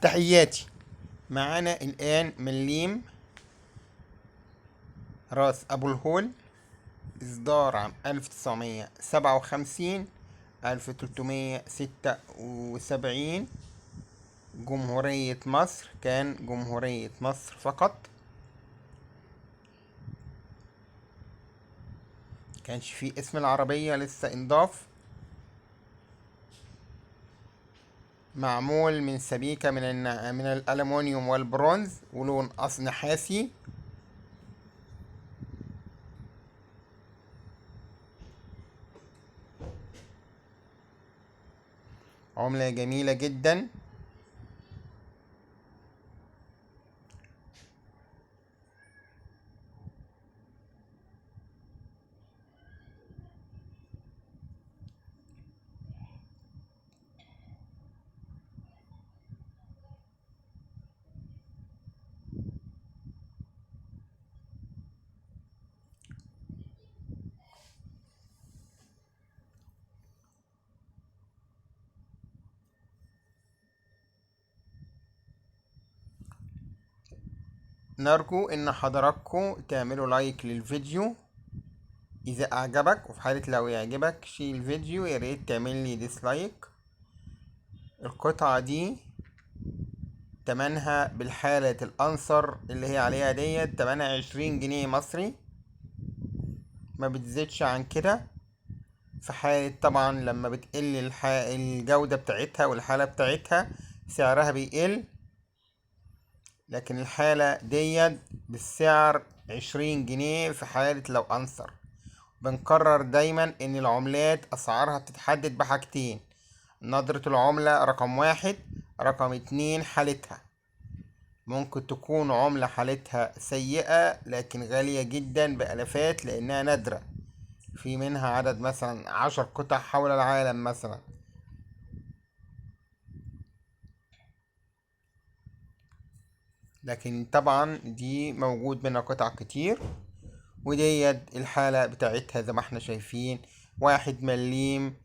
تحياتي. معانا الآن مليم راس أبو الهول، إصدار عام 1957 1376. جمهورية مصر، كان جمهورية مصر فقط، كانش فيه اسم العربية لسه انضاف. معمول من سبيكة من الألمونيوم والبرونز، ولون نحاسي. عملة جميلة جدا. نرجو ان حضراتكم تعملوا لايك للفيديو اذا اعجبك، وفي حالة لو يعجبك شيل الفيديو يا ريت تعمل لي ديسلايك. القطعة دي تمنها بالحالة الانصر اللي هي عليها ديت تمنها 20 جنيه مصري، ما بتزيدش عن كده. في حالة طبعا لما بتقل الجودة بتاعتها والحالة بتاعتها سعرها بيقل، لكن الحالة ديت بالسعر 20 جنيه في حالة لو أنصر. بنكرر دايما إن العملات أسعارها بتتحدد بحاجتين: نظرة العملة رقم 1، رقم 2 حالتها. ممكن تكون عملة حالتها سيئة لكن غالية جدا بألافات لأنها نادرة، في منها عدد مثلا 10 قطع حول العالم مثلا. لكن طبعا دي موجود منها قطع كتير، وديت الحالة بتاعتها زي ما احنا شايفين. 1 مليم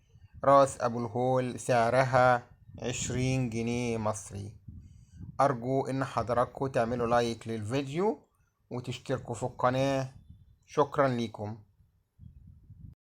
راس أبو الهول سعرها 20 جنيه مصري. أرجو إن حضراتكم تعملوا لايك للفيديو وتشتركوا في القناة. شكرا لكم.